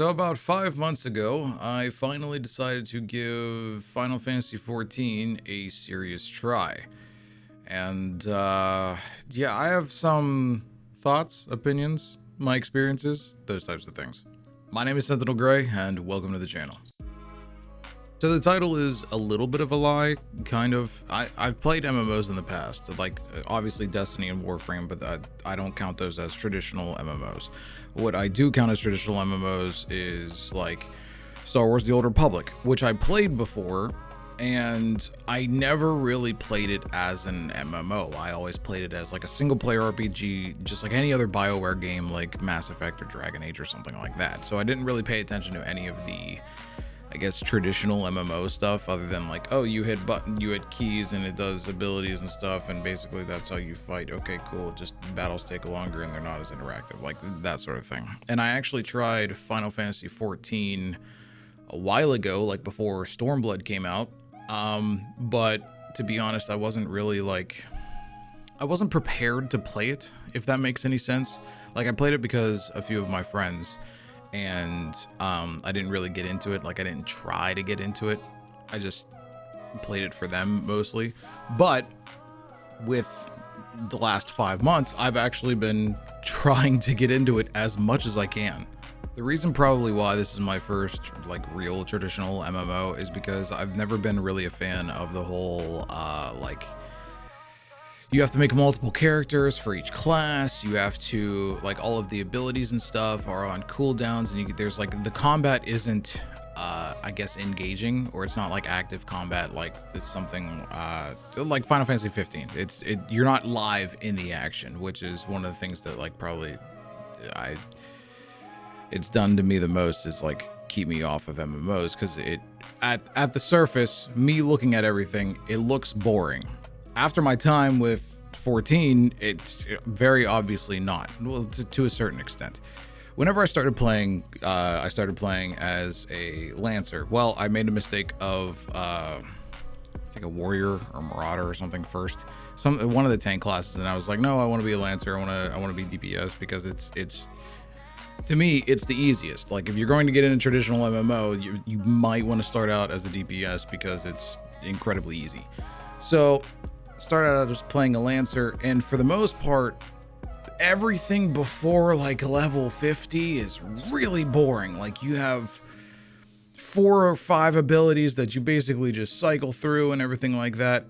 So about 5 months ago, I finally decided to give Final Fantasy XIV a serious try. And yeah, I have some thoughts, opinions, my experiences, those types of things. My name is SentinelGray, and welcome to the channel. So the title is a little bit of a lie, kind of. I've played MMOs in the past, like obviously Destiny and Warframe, but I don't count those as traditional MMOs. What I do count as traditional MMOs is like Star Wars: The Old Republic, which I played before, and I never really played it as an MMO. I always played it as like a single player RPG, just like any other BioWare game like Mass Effect or Dragon Age or something like that. So I didn't really pay attention to any of the, I guess, traditional MMO stuff, other than like, oh, you hit button, you hit keys, and it does abilities and stuff, and basically that's how you fight. Okay, cool. Just battles take longer and they're not as interactive, like that sort of thing. And I actually tried Final Fantasy XIV a while ago, like before Stormblood came out. But to be honest, I wasn't prepared to play it, if that makes any sense. Like, I played it because a few of my friends, and I didn't really get into it. Like, I didn't try to get into it. I just played it for them mostly. But with the last 5 months, I've actually been trying to get into it as much as I can. The reason probably why this is my first like real traditional MMO is because I've never been really a fan of the whole like, you have to make multiple characters for each class. You have to, like, all of the abilities and stuff are on cooldowns, and there's like, the combat isn't, I guess, engaging, or it's not like active combat like it's something like Final Fantasy 15. You're not live in the action, which is one of the things that like probably it's done to me the most, is like keep me off of MMOs, because it at the surface, me looking at everything, it looks boring. After my time with 14, it's very obviously not. Well, to a certain extent. Whenever I started playing as a Lancer. Well, I made a mistake of I think a Warrior or Marauder or something first. One of the tank classes, and I was like, no, I want to be a Lancer. I want to be DPS, because it's to me, it's the easiest. Like, if you're going to get into traditional MMO, you might want to start out as a DPS because it's incredibly easy. So started out just playing a Lancer, and for the most part, everything before like level 50 is really boring. Like, you have 4 or 5 abilities that you basically just cycle through and everything like that.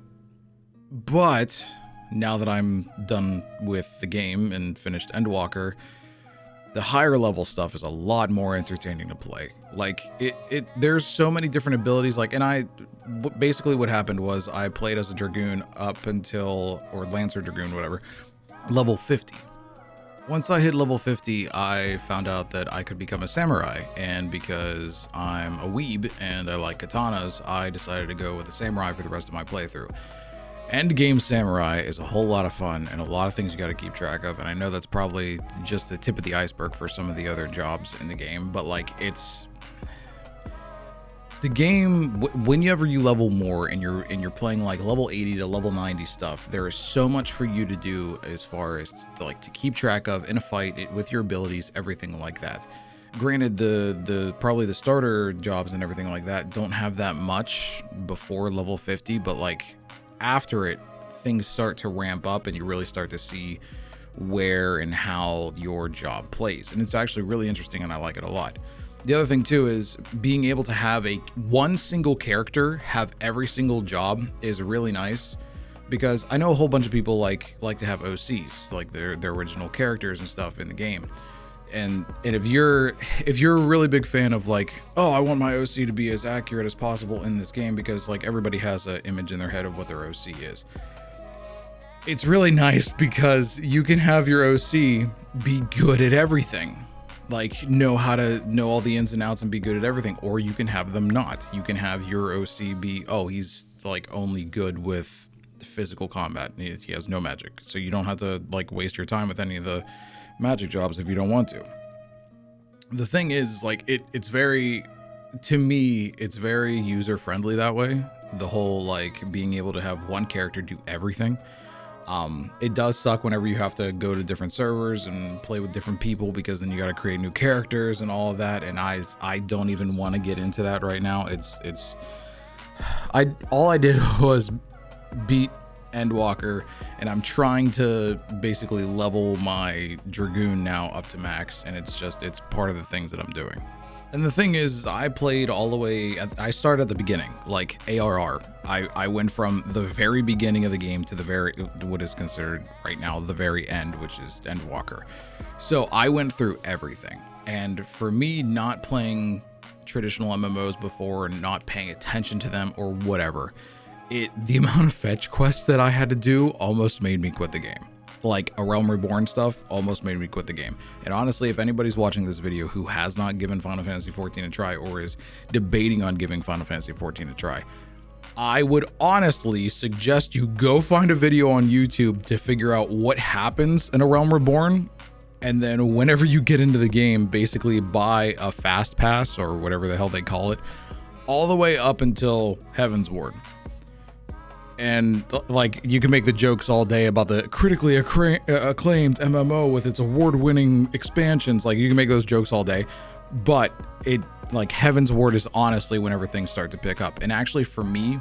But now that I'm done with the game and finished Endwalker, the higher level stuff is a lot more entertaining to play. Like, there's so many different abilities. Like, and basically what happened was I played as a Dragoon up until, or Lancer Dragoon, whatever, level 50. Once I hit level 50, I found out that I could become a samurai, and because I'm a weeb and I like katanas, I decided to go with the samurai for the rest of my playthrough. Endgame Samurai is a whole lot of fun, and a lot of things you got to keep track of, and I know that's probably just the tip of the iceberg for some of the other jobs in the game, but like, it's the game. Whenever you level more and you're playing like level 80 to level 90 stuff, there is so much for you to do as far as like to keep track of in a fight with your abilities, everything like that. Granted, the probably the starter jobs and everything like that don't have that much before level 50, but like, after it, things start to ramp up and you really start to see where and how your job plays, and it's actually really interesting, and I like it a lot. The other thing too is being able to have one single character have every single job is really nice, because I know a whole bunch of people like to have OCs, like their original characters and stuff in the game. And if you're a really big fan of like, oh, I want my OC to be as accurate as possible in this game, because like everybody has an image in their head of what their OC is. It's really nice because you can have your OC be good at everything, like know all the ins and outs and be good at everything, or you can have them not. You can have your OC be, oh, he's like only good with physical combat. He has no magic, so you don't have to like waste your time with any of the magic jobs if you don't want to. The thing is, like, it's very, to me, it's very user friendly that way. The whole like being able to have one character do everything. It does suck whenever you have to go to different servers and play with different people, because then you got to create new characters and all of that. And I don't even want to get into that right now. All I did was beat Endwalker, and I'm trying to basically level my Dragoon now up to max, and it's part of the things that I'm doing. And the thing is, I played all the way, I started at the beginning, like ARR. I went from the very beginning of the game to what is considered right now the very end, which is Endwalker. So I went through everything. And for me, not playing traditional MMOs before and not paying attention to them or whatever, the amount of fetch quests that I had to do almost made me quit the game. Like A Realm Reborn stuff almost made me quit the game. And honestly, if anybody's watching this video who has not given Final Fantasy XIV a try or is debating on giving Final Fantasy XIV a try, I would honestly suggest you go find a video on YouTube to figure out what happens in A Realm Reborn. And then whenever you get into the game, basically buy a fast pass or whatever the hell they call it, all the way up until Heaven's Ward. And like, you can make the jokes all day about the critically acclaimed MMO with its award-winning expansions. Like, you can make those jokes all day, but Heaven's Ward is honestly whenever things start to pick up. And actually for me,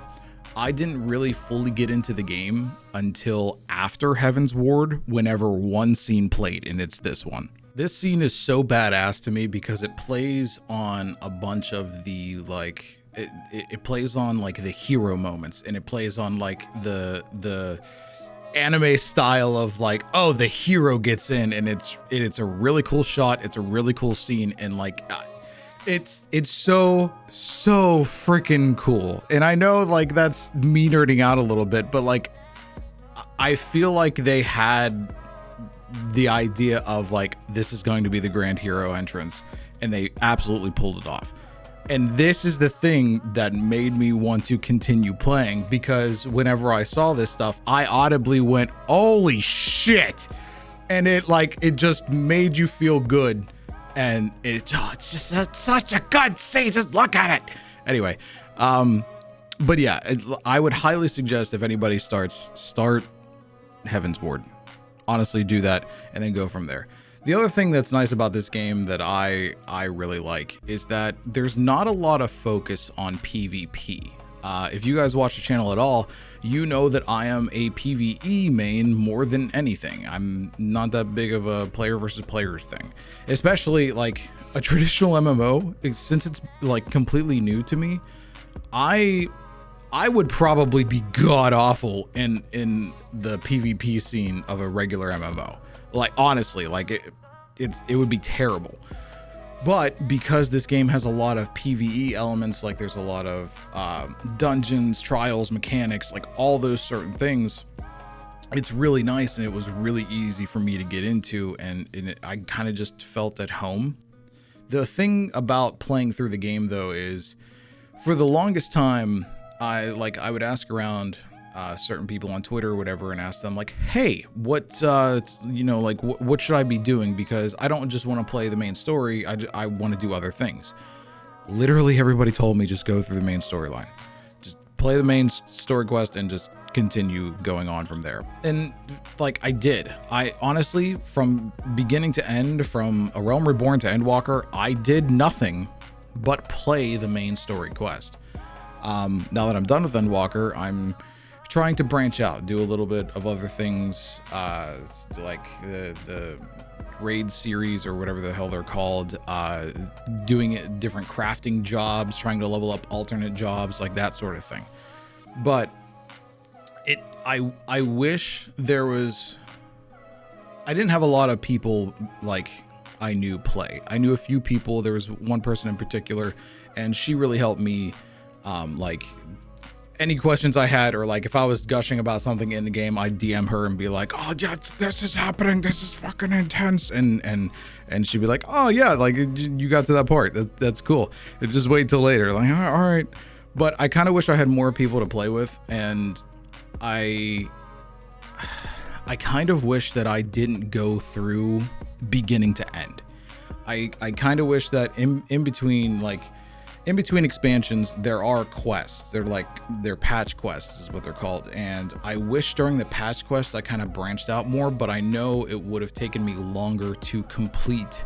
I didn't really fully get into the game until after Heaven's Ward, whenever one scene played, and it's this one. This scene is so badass to me because it plays on a bunch of the it plays on like the hero moments, and it plays on like the anime style of like, oh, the hero gets in, and it's a really cool shot. It's a really cool scene, and like it's so freaking cool. And I know like that's me nerding out a little bit, but like I feel like they had the idea of like, this is going to be the grand hero entrance, and they absolutely pulled it off. And this is the thing that made me want to continue playing, because whenever I saw this stuff, I audibly went, holy shit. And it just made you feel good. And it's just such a good scene. Just look at it. Anyway, but yeah, I would highly suggest if anybody start Heaven's Ward. Honestly, do that and then go from there. The other thing that's nice about this game that I really like is that there's not a lot of focus on PvP. If you guys watch the channel at all, you know that I am a PvE main more than anything. I'm not that big of a player versus player thing, especially like a traditional MMO. Since it's like completely new to me, I would probably be god awful in the PvP scene of a regular MMO. Like, honestly, like it would be terrible. But because this game has a lot of PvE elements, like there's a lot of dungeons, trials, mechanics, like all those certain things, it's really nice, and it was really easy for me to get into, and I kind of just felt at home. The thing about playing through the game though is, for the longest time, I would ask around certain people on Twitter or whatever and ask them like, hey, what should I be doing? Because I don't just want to play the main story. I want to do other things. Literally everybody told me just go through the main storyline. Just play the main story quest and just continue going on from there. And like I did. I honestly, from beginning to end, from A Realm Reborn to Endwalker, I did nothing but play the main story quest. Now that I'm done with Endwalker, I'm trying to branch out, do a little bit of other things, like the raid series or whatever the hell they're called, doing different crafting jobs, trying to level up alternate jobs, like that sort of thing. But I wish there was, I didn't have a lot of people like I knew play. I knew a few people. There was one person in particular, and she really helped me, like any questions I had, or like if I was gushing about something in the game, I'd DM her and be like, oh yeah, this is happening, this is fucking intense, and she'd be like, oh yeah, like you got to that part, that's cool, just wait till later. Like, all right. But I kind of wish I had more people to play with, and I kind of wish that I didn't go through beginning to end. I kind of wish that in between, like in between expansions, there are quests. They're patch quests is what they're called. And I wish during the patch quest I kind of branched out more, but I know it would have taken me longer to complete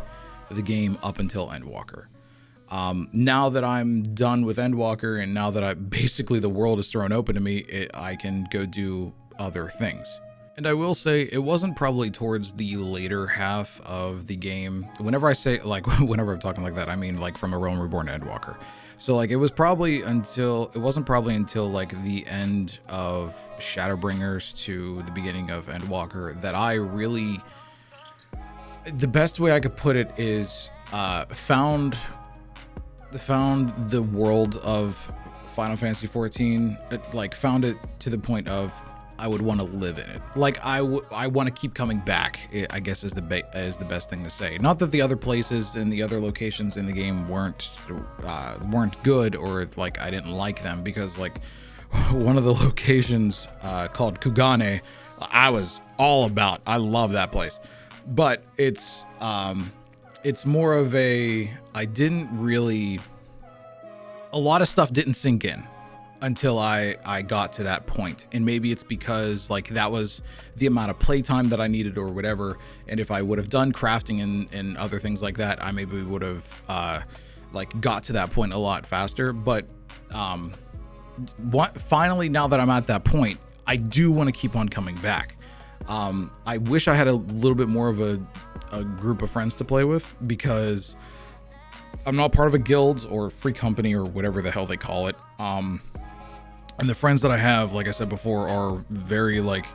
the game up until Endwalker. Now that I'm done with Endwalker, and now that basically the world is thrown open to me, I can go do other things. And I will say it wasn't probably towards the later half of the game. Whenever I say, like, whenever I'm talking like that, I mean like from A Realm Reborn to Endwalker. So like it wasn't probably until like the end of Shadowbringers to the beginning of Endwalker that I really, the best way I could put it is found the world of Final Fantasy XIV, like found it to the point of I would want to live in it. Like I want to keep coming back, I guess is the best thing to say. Not that the other places and the other locations in the game weren't good, or like I didn't like them, because like one of the locations called Kugane, I was all about. I love that place, but it's more of a, a lot of stuff didn't sink in until I got to that point. And maybe it's because like that was the amount of playtime that I needed or whatever. And if I would have done crafting and other things like that, I maybe would have like got to that point a lot faster. But finally, now that I'm at that point, I do want to keep on coming back. I wish I had a little bit more of a group of friends to play with, because I'm not part of a guild or free company or whatever the hell they call it. And the friends that I have, like I said before, are very like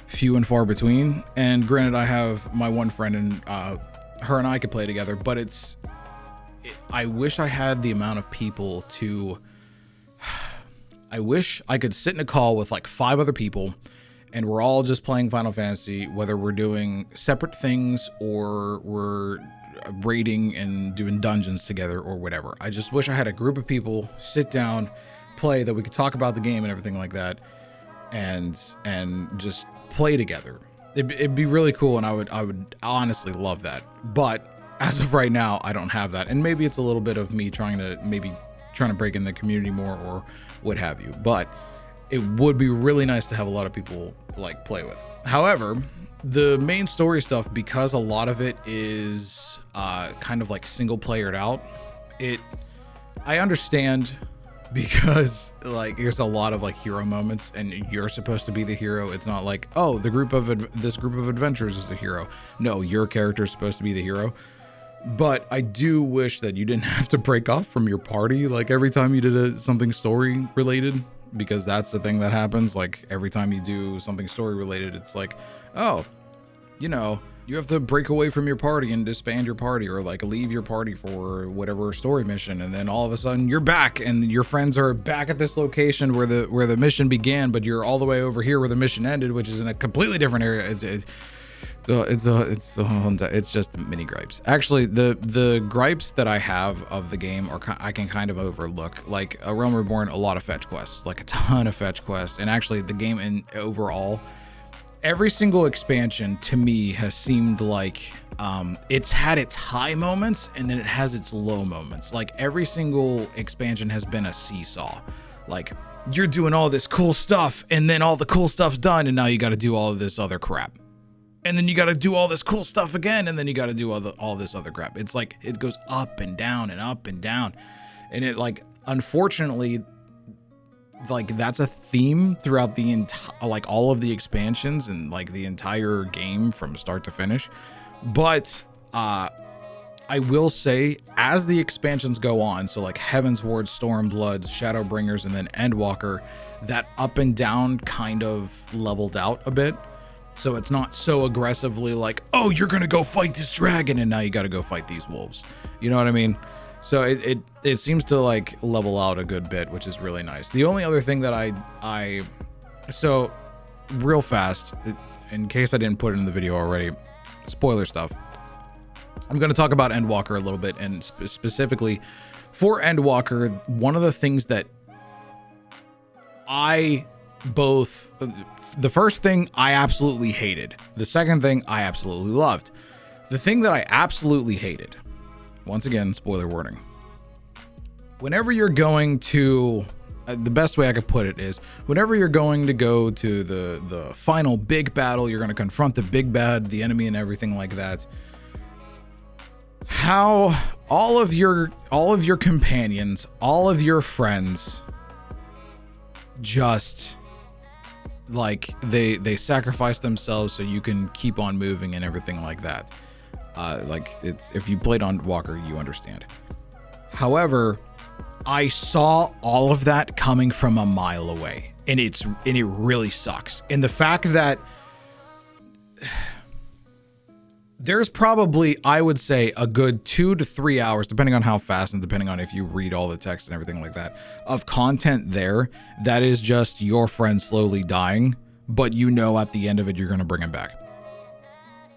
few and far between. And granted, I have my one friend, and her and I could play together, but I wish I had the amount of people to, I wish I could sit in a call with like 5 other people and we're all just playing Final Fantasy, whether we're doing separate things or we're raiding and doing dungeons together or whatever. I just wish I had a group of people sit down, play, that we could talk about the game and everything like that, and just play together. It'd be really cool, and I would honestly love that. But as of right now, I don't have that, and maybe it's a little bit of me trying to break in the community more or what have you. But it would be really nice to have a lot of people like play with. However, the main story stuff, because a lot of it is kind of like single playered out, I understand, because like there's a lot of like hero moments and you're supposed to be the hero. It's not like, oh, this group of adventurers is the hero. No, your character is supposed to be the hero. But I do wish that you didn't have to break off from your party like every time you did something story related, because that's the thing that happens. Like every time you do something story related, it's like, oh, you know, you have to break away from your party and disband your party, or like leave your party for whatever story mission, and then all of a sudden you're back and your friends are back at this location where the mission began, but you're all the way over here where the mission ended, which is in a completely different area. It's just mini gripes. Actually, the gripes that I have of the game I can kind of overlook. Like A Realm Reborn, a lot of fetch quests, like a ton of fetch quests, and actually the game in overall, every single expansion to me has seemed like it's had its high moments and then it has its low moments. Like every single expansion has been a seesaw. Like you're doing all this cool stuff and then all the cool stuff's done and now you got to do all of this other crap. And then you got to do all this cool stuff again and then you got to do all this other crap. It's like it goes up and down and up and down. And it, like, unfortunately, like that's a theme throughout the entire, like all of the expansions and like the entire game from start to finish. But I will say, as the expansions go on, so like Heaven's Ward, Stormblood, Shadowbringers, and then Endwalker, that up and down kind of leveled out a bit. So it's not so aggressively like, oh, you're gonna go fight this dragon and now you gotta go fight these wolves. You know what I mean? So it seems to like level out a good bit, which is really nice. The only other thing that so real fast, in case I didn't put it in the video already, spoiler stuff, I'm going to talk about Endwalker a little bit, and specifically for Endwalker, one of the things that the first thing I absolutely hated, the second thing I absolutely loved. The thing that I absolutely hated, once again, spoiler warning, whenever you're going to, the best way I could put it is, whenever you're going to go to the final big battle, you're going to confront the big bad, the enemy and everything like that, how all of your companions, all of your friends just like they sacrifice themselves so you can keep on moving and everything like that. Like, it's, if you played on Walker, you understand. However, I saw all of that coming from a mile away, and it really sucks. And the fact that there's probably, I would say, a good 2 to 3 hours, depending on how fast and depending on if you read all the text and everything like that, of content there that is just your friend slowly dying, but you know at the end of it you're gonna bring him back.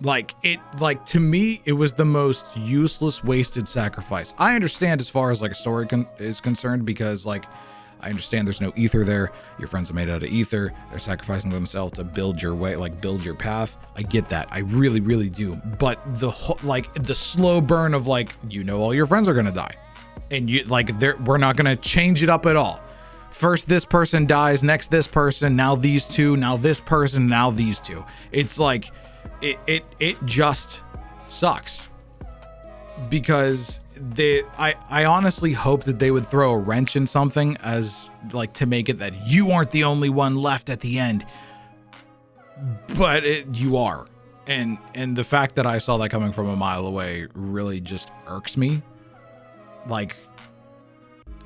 Like, to me, it was the most useless, wasted sacrifice. I understand as far as like a story is concerned, because like, I understand there's no ether there. Your friends are made out of ether. They're sacrificing themselves to build your way, like build your path. I get that. I really, really do. But the slow burn of like, you know, all your friends are gonna die, and you like, we're not gonna change it up at all. First this person dies, next this person, now these two, now this person, now these two. It's like, it just sucks, because I honestly hope that they would throw a wrench in something, as like to make it that you aren't the only one left at the end, but you are. And the fact that I saw that coming from a mile away really just irks me. Like,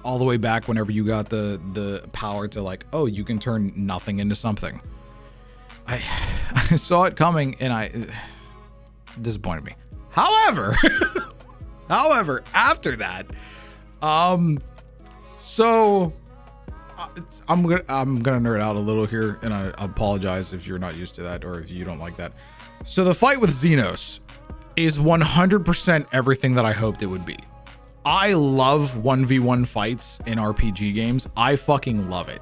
all the way back whenever you got the power to like, oh, you can turn nothing into something. I saw it coming, and it disappointed me. However, after that, so I'm gonna nerd out a little here, and I apologize if you're not used to that or if you don't like that. So the fight with Xenos is 100% everything that I hoped it would be. I love 1v1 fights in RPG games. I fucking love it.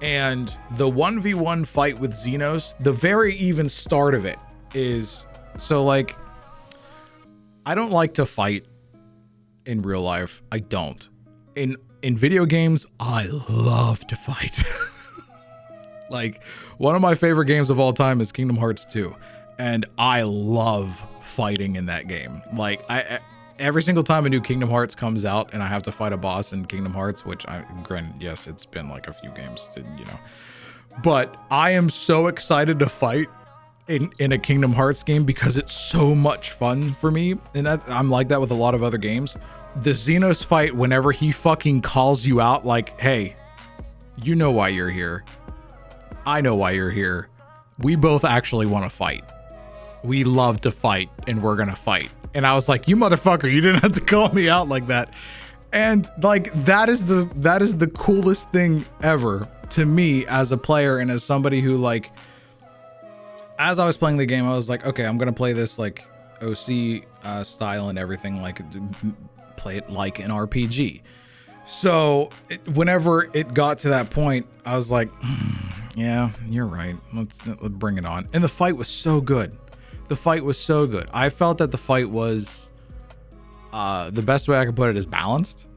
And the 1v1 fight with Xenos, the very even start of it is, so like, I don't like to fight in real life. I don't. In video games, I love to fight. Like, one of my favorite games of all time is Kingdom Hearts 2, and I love fighting in that game. Like, every single time a new Kingdom Hearts comes out and I have to fight a boss in Kingdom Hearts, which granted, yes, it's been like a few games, you know, but I am so excited to fight in a Kingdom Hearts game because it's so much fun for me. And I'm like that with a lot of other games. The Xenos fight, whenever he fucking calls you out, like, hey, you know why you're here. I know why you're here. We both actually want to fight. We love to fight, and we're gonna fight. And I was like, you motherfucker, you didn't have to call me out like that. And like, that is the coolest thing ever to me as a player, and as somebody who, like, as I was playing the game, I was like, okay, I'm gonna play this like OC style and everything, like play it like an RPG. So whenever it got to that point, I was like, yeah, you're right. Let's bring it on. And the fight was so good. The fight was so good. I felt that the fight was, the best way I could put it is balanced,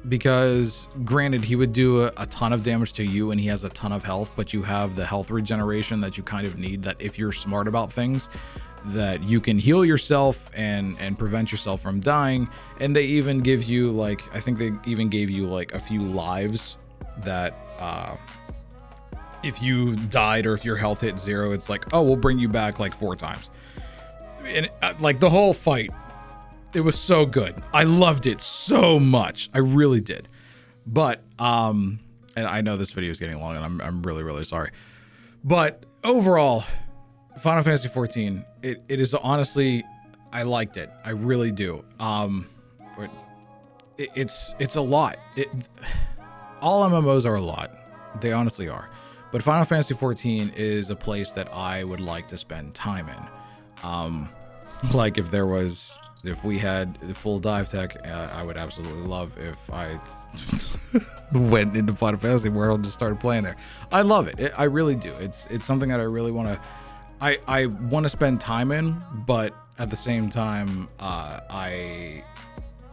because granted, he would do a ton of damage to you and he has a ton of health, but you have the health regeneration that you kind of need, that if you're smart about things, that you can heal yourself and prevent yourself from dying. And they even give you, like, I think they even gave you like a few lives that, if you died or if your health hit 0, it's like, oh, we'll bring you back like 4 times. And like, the whole fight, it was so good. I loved it so much. I really did. But and I know this video is getting long, and I'm really, really sorry. But overall, Final Fantasy XIV, it is honestly, I liked it. I really do. It's a lot. All MMOs are a lot. They honestly are. But Final Fantasy XIV is a place that I would like to spend time in. Like, if we had full dive tech, I would absolutely love if I went into Final Fantasy world and just started playing there. I love it. I really do. It's something that I really want to, I want to spend time in, but at the same time, I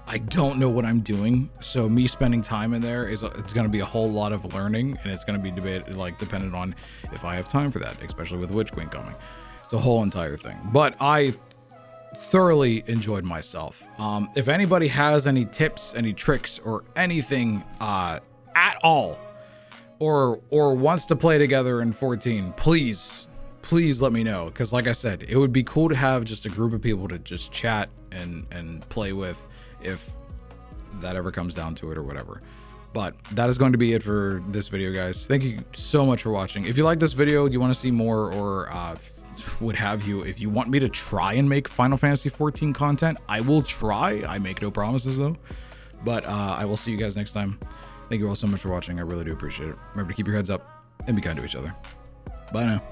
I don't know what I'm doing, so me spending time in there it's going to be a whole lot of learning, and it's going to be dependent on if I have time for that, especially with Witch Queen coming. It's a whole entire thing, but I thoroughly enjoyed myself. If anybody has any tips, any tricks, or anything at all, or wants to play together in 14, please let me know, because like I said, it would be cool to have just a group of people to just chat and play with, if that ever comes down to it or whatever. But that is going to be it for this video, guys. Thank you so much for watching. If you like this video, you want to see more, or what have you, if you want me to try and make Final Fantasy 14 content, I will try. I make no promises though. But I will see you guys next time. Thank you all so much for watching. I really do appreciate it. Remember to keep your heads up and be kind to each other. Bye now.